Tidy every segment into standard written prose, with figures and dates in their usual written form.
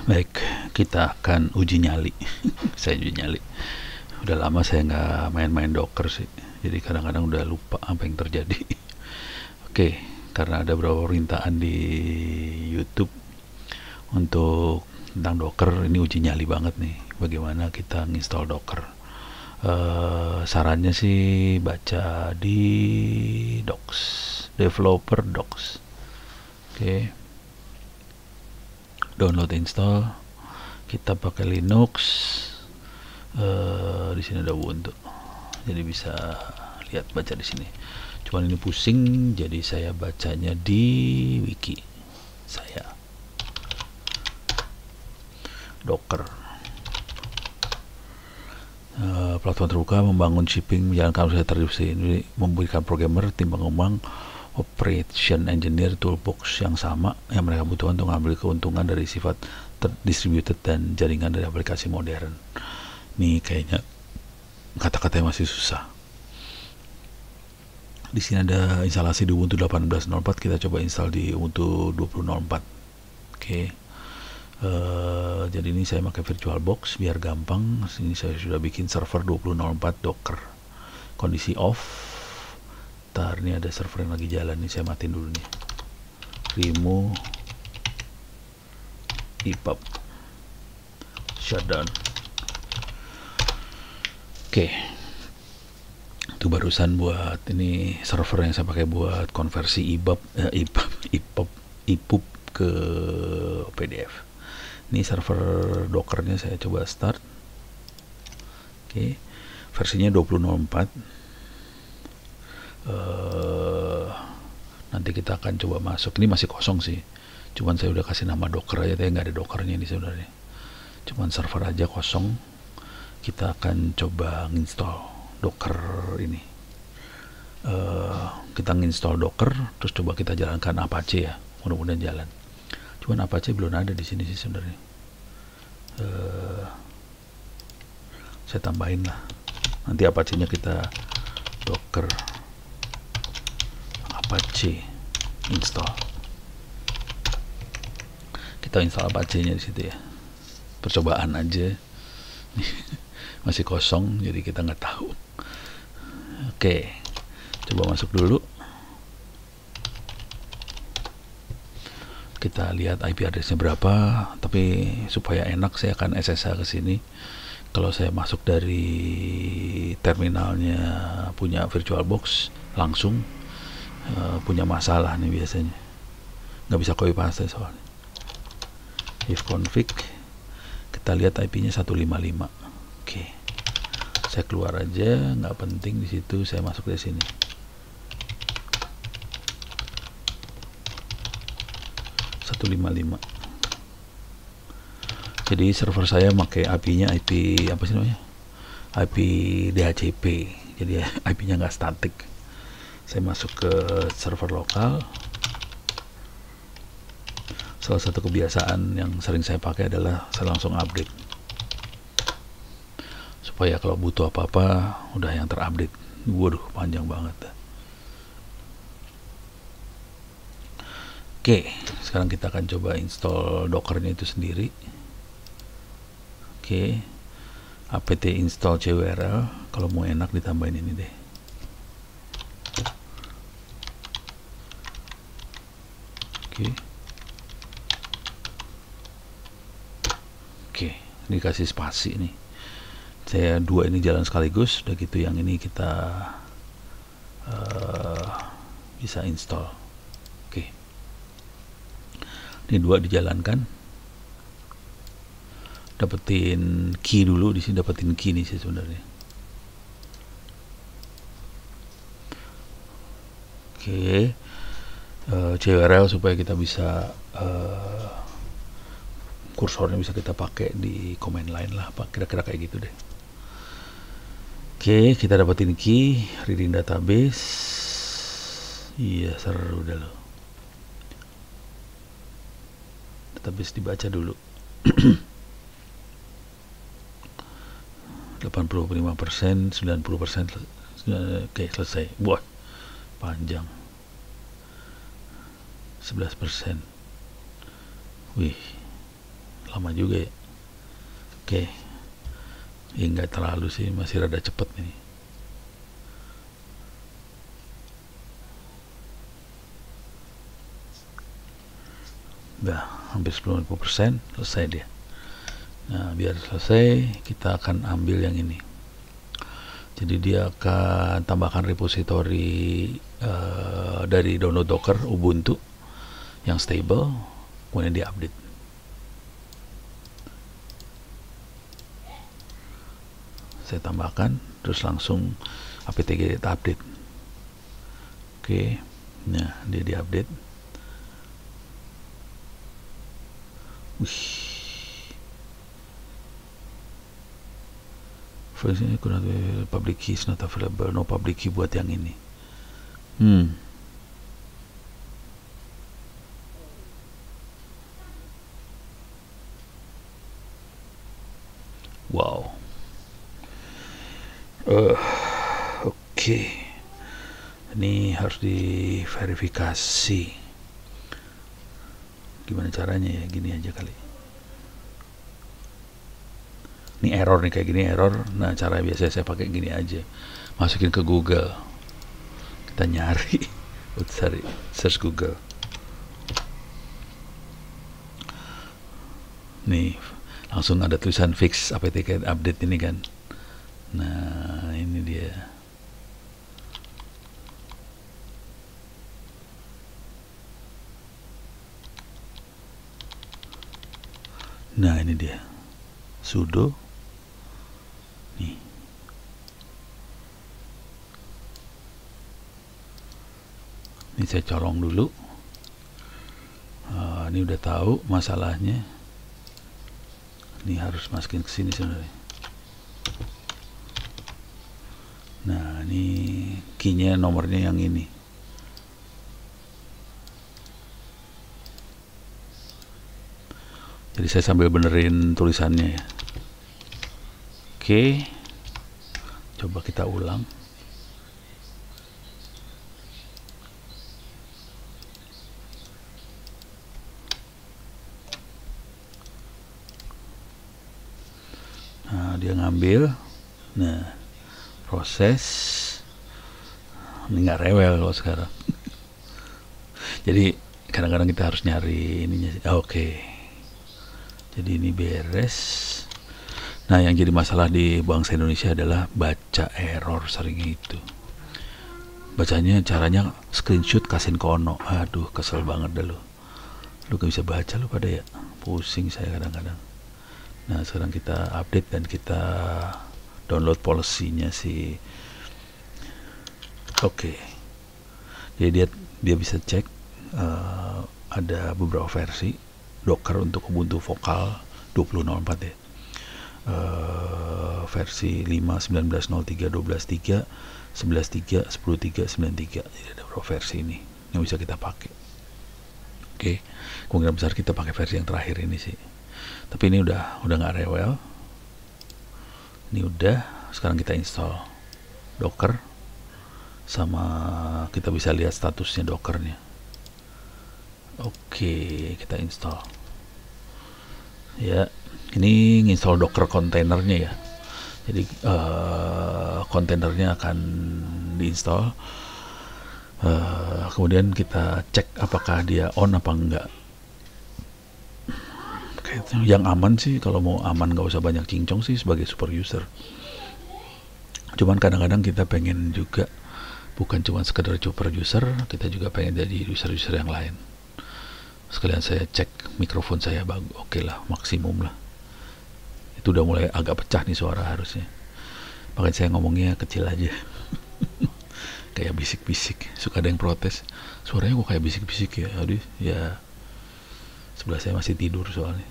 Baik, kita akan uji nyali. Saya uji nyali. Udah lama saya nggak main-main Docker sih. Jadi kadang-kadang udah lupa apa yang terjadi. Oke, karena ada beberapa permintaan di YouTube untuk tentang Docker, ini uji nyali banget nih. Bagaimana kita nginstall Docker. Sarannya sih baca di docs, developer docs. Oke, download install. Kita pakai Linux. Di sini ada Ubuntu, jadi bisa lihat baca di sini. Cuman ini pusing, jadi saya bacanya di wiki saya. Docker. Platform terbuka membangun shipping menjalankan usaha terdistribusi. Ini memberikan programmer, tim pengembang, operation engineer toolbox yang sama yang mereka butuhkan untuk mengambil keuntungan dari sifat distributed dan jaringan dari aplikasi modern. Nih kayaknya kata-katanya masih susah. Di sini ada instalasi di Ubuntu 18.04. Kita coba install di Ubuntu 20.04. Oke. Jadi ini saya pakai VirtualBox biar gampang. Sini saya sudah bikin server 20.04 Docker. Kondisi off. Ntar ini ada server yang lagi jalan nih, saya matiin dulu nih. Remove EPUB shutdown. Oke. Itu barusan buat ini server yang saya pakai buat konversi EPUB ke PDF. Ini server Dockernya saya coba start. Oke, versinya 20.04. Nanti kita akan coba masuk. Ini masih kosong sih, cuman saya udah kasih nama Docker aja, tapi nggak ada Dockernya ini sebenarnya. Cuman server aja kosong. Kita akan coba nginstall Docker ini. Kita nginstall Docker, terus coba kita jalankan Apache ya. Mudah-mudahan jalan. Cuman Apache belum ada di sini sih sebenarnya. Saya tambahin lah. Nanti Apache-nya kita Docker Apache install. Kita install Apache-nya di situ ya. Percobaan aja. Masih kosong, jadi kita nggak tahu. Oke, coba masuk dulu. Kita lihat IP address-nya berapa, tapi supaya enak saya akan SSH ke sini. Kalau saya masuk dari terminalnya punya VirtualBox langsung punya masalah nih biasanya. Nggak bisa copy paste soalnya. If config, kita lihat IP-nya 155. Oke. Saya keluar aja, nggak penting di situ, saya masuk dari sini. Jadi server saya pakai IP-nya IP apa sih namanya? IP DHCP. Jadi IP-nya nggak statik. Saya masuk ke server lokal. Salah satu kebiasaan yang sering saya pakai adalah saya langsung update. Supaya kalau butuh apa-apa udah yang terupdate. Waduh, panjang banget. Oke, sekarang kita akan coba install Dockernya itu sendiri. Oke, apt install cwrl. Kalau mau enak ditambahin ini deh. Oke, dikasih spasi nih. Saya dua ini jalan sekaligus. Udah gitu yang ini kita bisa install. Oke, ini dua dijalankan. Dapetin key dulu di sini, dapetin key nih sih sebenarnya. Oke, cwrl supaya kita bisa kursornya bisa kita pakai di command line lah, kira-kira kayak gitu deh. Oke, kita dapetin key, reading database. Iya, seru dah loh. Database dibaca dulu. 85%, 90%. Oke, selesai. Buat panjang. 11%. Wih, lama juga ya. Oke, ya nggak terlalu sih, masih rada cepet nih. Udah hampir 90% selesai dia. Nah, biar selesai kita akan ambil yang ini. Jadi dia akan tambahkan repository dari download Docker Ubuntu yang stable, kemudian diupdate. Saya tambahkan, terus langsung apt-get update. Oke, nah dia diupdate. Wih, versi public key is not available, no public key buat yang ini. Wow. Oke. Ini harus diverifikasi. Gimana caranya ya? Gini aja kali. Ini error nih, kayak gini error. Nah, cara biasa saya pakai gini aja. Masukin ke Google. Kita nyari. Cari, search Google. Nih, langsung ada tulisan fix apt-get update ini kan. Nah, ini dia. Nah, ini dia. Sudo. Nih. Ini saya colong dulu. Ini udah tahu masalahnya. Ini harus masukin ke sini sebenarnya. Nah, ini key-nya nomornya yang ini. Jadi saya sambil benerin tulisannya ya. Oke. Coba kita ulang. Nah, dia ngambil. Nah, proses. Ini nggak rewel kalau sekarang. Jadi kadang-kadang kita harus nyari ininya. Oke. Jadi ini beres. Nah, yang jadi masalah di bangsa Indonesia adalah baca error sering itu. Bacanya caranya screenshot kasihin kono. Aduh, kesel banget dah lu. Lu gak bisa baca lu pada ya. Pusing saya kadang-kadang. Nah, sekarang kita update dan kita download policy-nya sih. Oke. Jadi dia bisa cek ada beberapa versi Docker untuk Ubuntu Vokal 20.04 ya. Versi 5, 19.03, 12.3, 11.3, 10.3, 9.3. Jadi ada beberapa versi ini yang bisa kita pakai. Oke, kemungkinan besar kita pakai versi yang terakhir ini sih. Tapi ini udah nggak rewel. Ini udah. Sekarang kita install Docker, sama kita bisa lihat statusnya Dockernya. Oke, kita install. Ya, ini install Docker kontainernya ya. Jadi kontainernya akan diinstal. Kemudian kita cek apakah dia on apa enggak. Yang aman sih, kalau mau aman nggak usah banyak cincong sih sebagai super user. Cuman kadang-kadang kita pengen juga bukan cuma sekedar super user, kita juga pengen jadi user-user yang lain. Sekalian saya cek mikrofon saya bagus, oke lah, maksimum lah. Itu udah mulai agak pecah nih suara harusnya. Makanya saya ngomongnya kecil aja. Kayak bisik-bisik. Suka ada yang protes, suaranya kok kayak bisik-bisik ya. Aduh, ya sebelah saya masih tidur soalnya.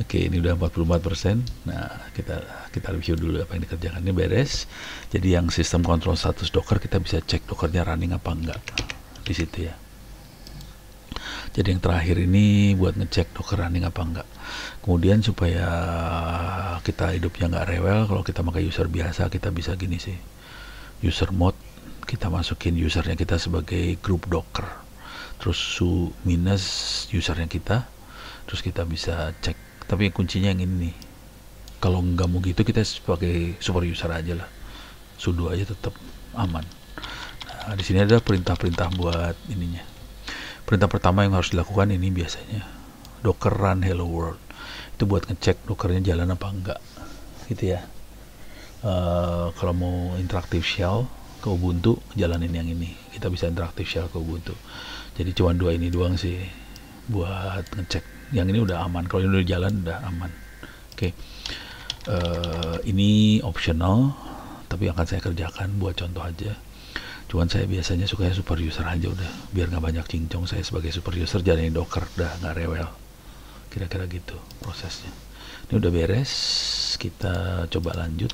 Oke, ini udah 44%. Nah, kita review dulu apa yang dikerjakan. Ini beres. Jadi yang sistem kontrol status Docker, kita bisa cek Dockernya running apa enggak di situ ya. Jadi yang terakhir ini buat ngecek Docker running apa enggak. Kemudian supaya kita hidupnya nggak rewel, kalau kita pakai user biasa kita bisa gini sih. User mode, kita masukin usernya kita sebagai grup Docker. terus su minus usernya kita, terus kita bisa cek. Tapi kuncinya yang ini nih, kalau nggak mau gitu kita sebagai super user aja lah, sudo aja tetap aman. Nah, di sini ada perintah-perintah buat ininya. Perintah pertama yang harus dilakukan ini biasanya docker run hello world, itu buat ngecek dockernya jalan apa enggak gitu ya. Kalau mau interaktif shell ke Ubuntu, jalanin yang ini, kita bisa interaktif shell ke Ubuntu. Jadi cuma dua ini doang sih buat ngecek. Yang ini udah aman, kalau ini udah jalan udah aman. Oke. Ini optional, tapi akan saya kerjakan buat contoh aja. Cuman saya biasanya sukanya super user aja udah, biar nggak banyak cincong. Saya sebagai super user jalanin docker, udah nggak rewel. Kira-kira gitu prosesnya. Ini udah beres, kita coba lanjut.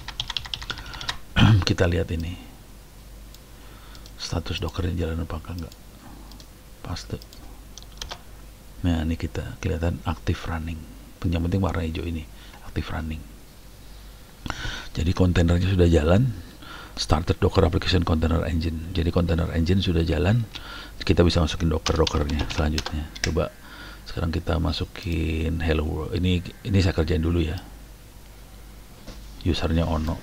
Kita lihat ini status dockernya jalan apa enggak. Paste. Nah ini kita kelihatan active running, yang penting warna hijau ini active running. Jadi kontainernya sudah jalan, started docker application container engine. Jadi container engine sudah jalan, kita bisa masukin dockernya selanjutnya. Coba sekarang kita masukin hello world. Ini saya kerjain dulu ya, usernya Ono.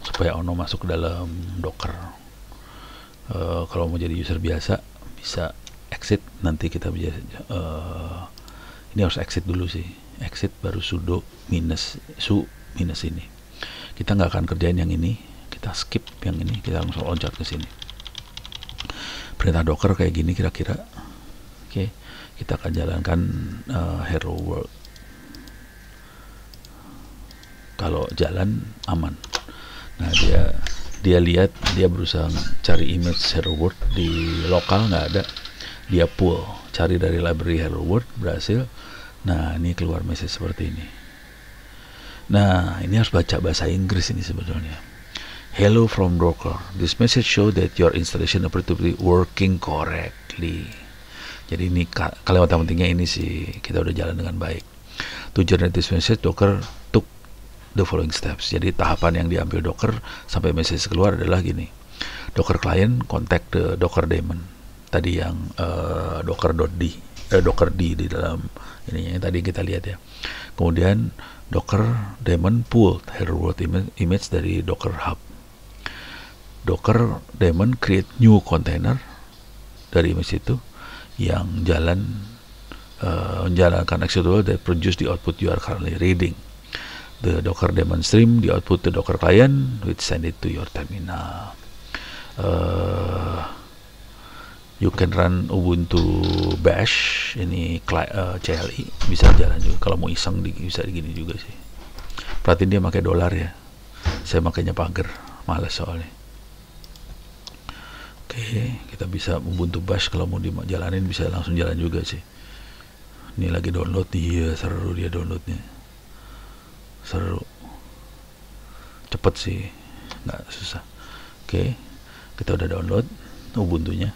Supaya Ono masuk ke dalam docker. Kalau mau jadi user biasa bisa exit, nanti kita bisa ini harus exit dulu sih, exit baru sudo minus ini. Kita nggak akan kerjain yang ini, kita skip yang ini, kita langsung loncat ke sini. Perintah docker kayak gini kira-kira. Oke, kita akan jalankan hello world. Kalau jalan aman. Nah dia lihat, dia berusaha cari image hello world di lokal, nggak ada. Dia pull, cari dari library hello world, berhasil. Nah ini keluar message seperti ini. Nah ini harus baca bahasa Inggris ini sebetulnya. Hello from Docker, this message show that your installation appear to be working correctly. Jadi ini kalimat pentingnya ini sih, kita udah jalan dengan baik. To generate this message, Docker took the following steps. Jadi tahapan yang diambil Docker sampai message keluar adalah gini. Docker client contact the Docker daemon. Tadi yang docker.d di dalam ini yang tadi kita lihat ya. Kemudian Docker daemon pull hello world image dari Docker hub. Docker daemon create new container dari image itu yang menjalankan executable that produce the output you are currently reading. The Docker daemon stream the output to Docker client which send it to your terminal. You can run Ubuntu Bash, ini CLI bisa jalan juga. Kalau mau iseng bisa gini juga sih. Perhatiin dia pakai dolar ya. Saya makanya pagar, malas soalnya. Oke, kita bisa Ubuntu Bash kalau mau dijalanin bisa langsung jalan juga sih. Ini lagi download, iya seru dia downloadnya. Seru. Cepet sih, nggak susah. Oke, kita udah download Ubuntunya.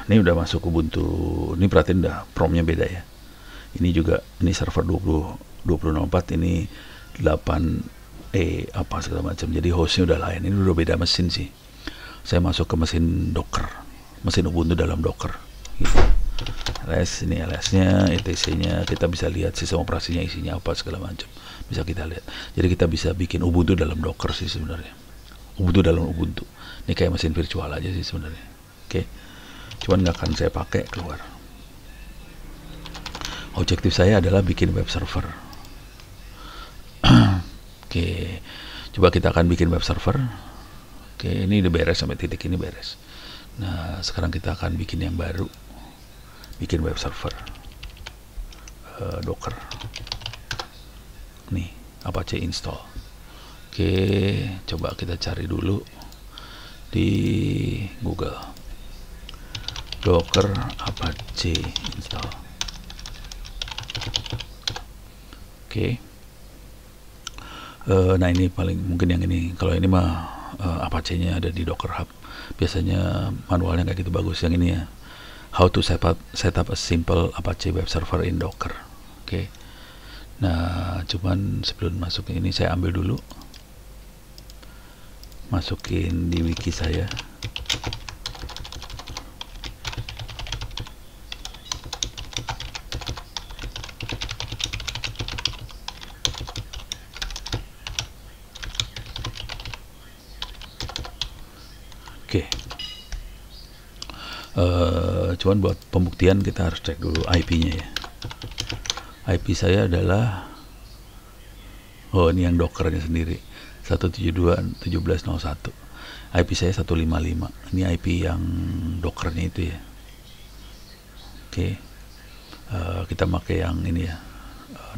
Ini udah masuk Ubuntu. Ini perhatiin dah promnya beda ya. Ini juga, ini server 2004, ini 8 apa segala macam. Jadi hostnya udah lain. Ini udah beda mesin sih. Saya masuk ke mesin Docker, mesin Ubuntu dalam Docker. Gitu. LS, ini LS-nya, etc-nya. Kita bisa lihat sistem operasinya isinya apa segala macam. Bisa kita lihat. Jadi kita bisa bikin Ubuntu dalam Docker sih sebenarnya. Ubuntu dalam Ubuntu. Ini kayak mesin virtual aja sih sebenarnya. Oke. Cuman nggak akan saya pakai keluar. Objektif saya adalah bikin web server. Oke, coba kita akan bikin web server. Oke, ini udah beres sampai titik ini beres. Nah, sekarang kita akan bikin yang baru. Bikin web server. Docker. Nih, Apache install. Oke, coba kita cari dulu di Google. Docker Apache install. Oke. Nah ini paling mungkin yang ini. Kalau ini mah Apache-nya ada di Docker Hub. Biasanya manualnya kayak gitu bagus. Yang ini ya, how to set up a simple Apache web server in Docker. Oke. Nah cuman sebelum masuk ke ini saya ambil dulu masukin di wiki saya. Oke. Cuman buat pembuktian kita harus cek dulu IP-nya ya. IP saya adalah, oh ini yang Dockernya sendiri, 172.17.01. IP saya 155. Ini IP yang Dockernya itu ya. Oke. Kita pakai yang ini ya,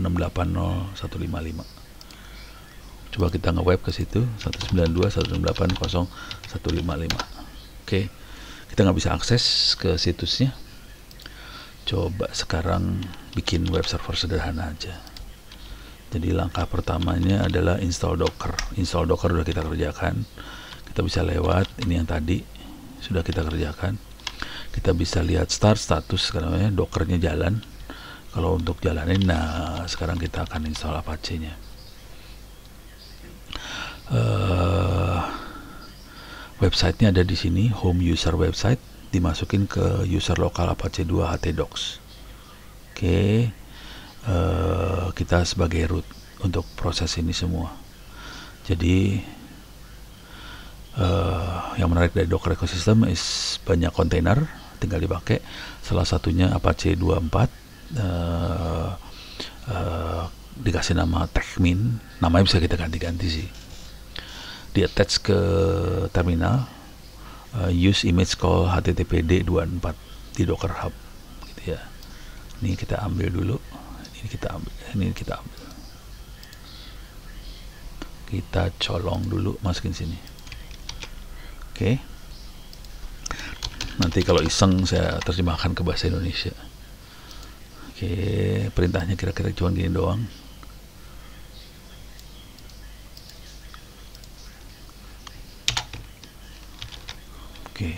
680.155. Coba kita nge-web ke situ, 192.168.0.155. Oke. Kita nggak bisa akses ke situsnya. Coba sekarang bikin web server sederhana aja. Jadi langkah pertamanya adalah install Docker. Install Docker udah kita kerjakan. Kita bisa lewat, ini yang tadi sudah kita kerjakan. Kita bisa lihat start status, karena Dockernya jalan. Kalau untuk jalanin, nah sekarang kita akan install Apache-nya. Websitenya ada di sini, home user website, dimasukin ke user lokal Apache 2 htdocs. Oke, kita sebagai root untuk proses ini semua. Jadi yang menarik dari Docker ecosystem is banyak kontainer, tinggal dipakai. Salah satunya Apache 24, dikasih nama techmin, namanya bisa kita ganti-ganti sih. Di attach ke terminal, use image call httpd 24 di Docker Hub gitu ya. Ini kita ambil dulu, ini kita ambil, kita colong dulu, masukin sini. Oke. Nanti kalau iseng saya terjemahkan ke bahasa Indonesia. Oke, perintahnya kira-kira cuma gini doang. Oke.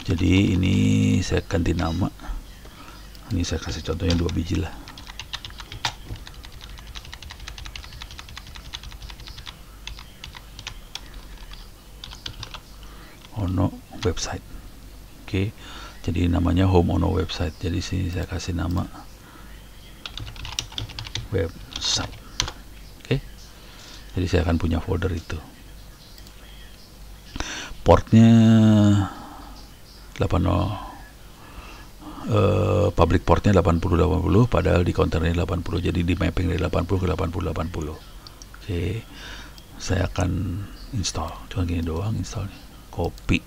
Jadi ini saya ganti nama. Ini saya kasih contohnya 2 biji lah. Ono website. Oke. Jadi namanya home ono website. Jadi sini saya kasih nama website. Oke. Jadi saya akan punya folder itu. Portnya 80, public portnya 8080, padahal di counternya 80, jadi di mapping dari 80 ke 80. Oke, saya akan install, cuma gini doang installnya, copy,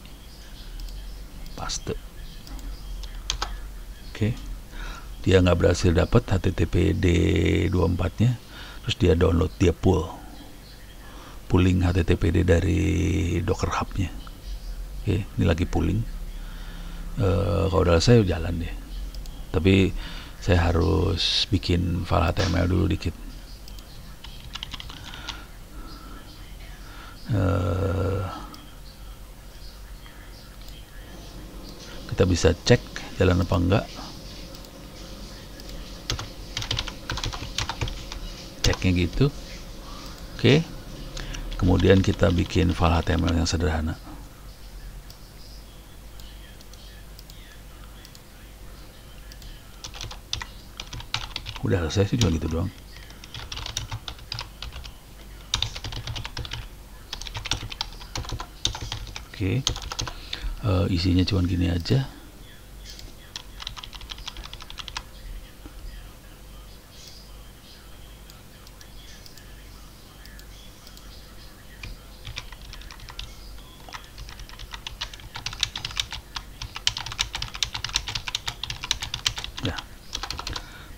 paste. Oke, dia nggak berhasil dapat HTTPD 24 nya, terus dia download, dia pulling HTTPD dari Docker Hub nya. Oke, ini lagi pulling. Kalau udah saya jalan deh, tapi saya harus bikin file HTML dulu dikit. Kita bisa cek jalan apa enggak. Ceknya gitu. Oke. Kemudian kita bikin file HTML yang sederhana. Udah selesai sih, cuma gitu doang. Oke. Isinya cuma gini aja.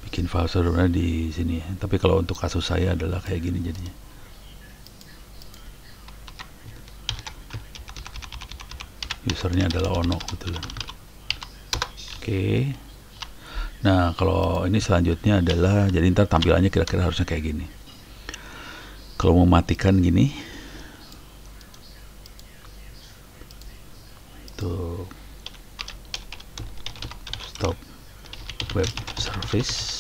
Bikin file sederhana di sini. Tapi kalau untuk kasus saya adalah kayak gini jadinya. Usernya adalah ono kebetulan. Oke. Nah, kalau ini selanjutnya adalah, jadi ntar tampilannya kira-kira harusnya kayak gini. Kalau mau matikan gini, tuh stop web service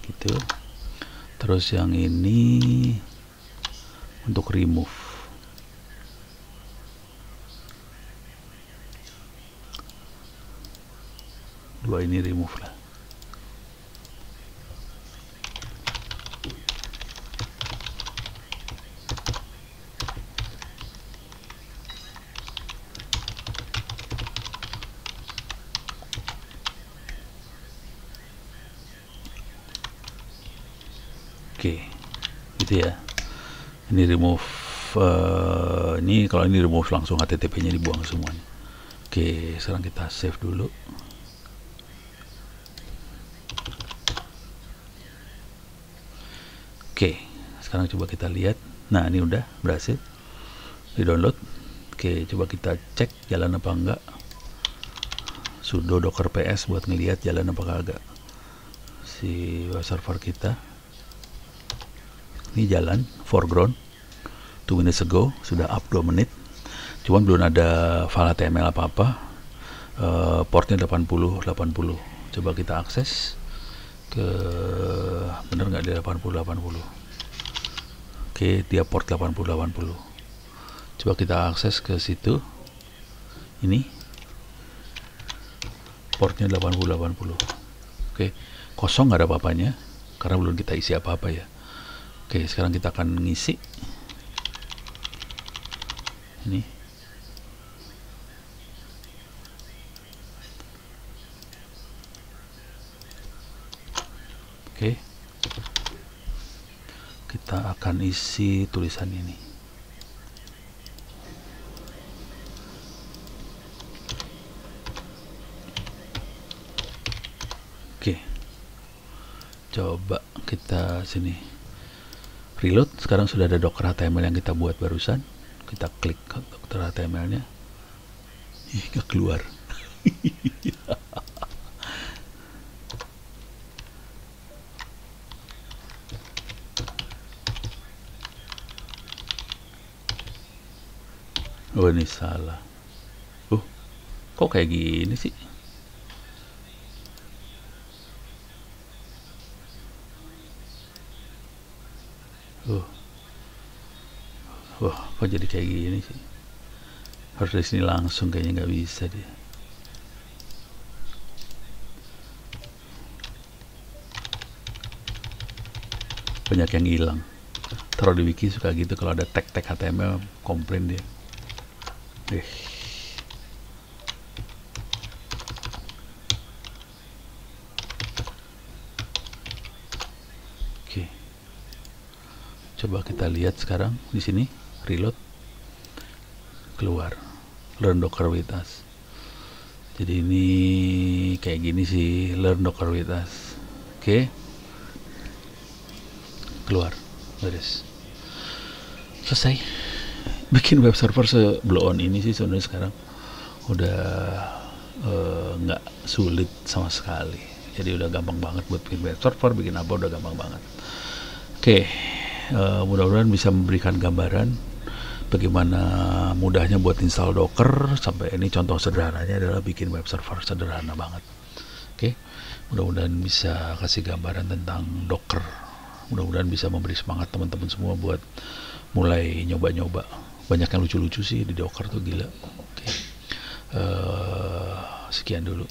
gitu. Terus yang ini untuk remove. Dua ini remove lah. Oke, gitu ya. Ini remove, ini kalau ini remove langsung HTTP-nya dibuang semuanya. Oke, sekarang kita save dulu. Oke, sekarang coba kita lihat. Nah, ini udah berhasil di download. Oke, coba kita cek jalan apa enggak. Sudo docker ps buat ngelihat jalan apa kagak si web server kita. Ini jalan foreground 2 minutes ago, sudah up 2 menit, cuman belum ada file HTML apa-apa. Portnya 80. Coba kita akses ke, bener nggak di 80. Oke, dia port 80. Coba kita akses ke situ. Ini portnya 80. Oke, kosong, nggak ada apa-apanya karena belum kita isi apa-apa ya. Oke, sekarang kita akan ngisi ini. Oke, kita akan isi tulisan ini. Oke, coba kita sini reload. Sekarang sudah ada docker HTML yang kita buat barusan. Kita klik docker HTML-nya. Nggak keluar. Oh, ini salah. Kok kayak gini sih? Kok jadi kayak gini sih? Harus dari sini langsung, kayaknya nggak bisa dia. Banyak yang hilang. Taruh di wiki suka gitu, kalau ada tag-tag HTML komplain dia. Oke. Coba kita lihat sekarang di sini, reload, keluar, learn Docker with us. Jadi ini kayak gini sih, learn Docker with us. Oke, keluar, beres, selesai. Bikin web server seblow on ini sih sebenarnya sekarang udah nggak sulit sama sekali. Jadi udah gampang banget buat bikin web server, bikin apa udah gampang banget. Oke. Mudah-mudahan bisa memberikan gambaran bagaimana mudahnya buat install Docker. Sampai ini contoh sederhananya adalah bikin web server, sederhana banget. Oke, mudah-mudahan bisa kasih gambaran tentang Docker. Mudah-mudahan bisa memberi semangat teman-teman semua buat mulai nyoba-nyoba. Banyak yang lucu-lucu sih di Docker tuh, gila. Oke, sekian dulu.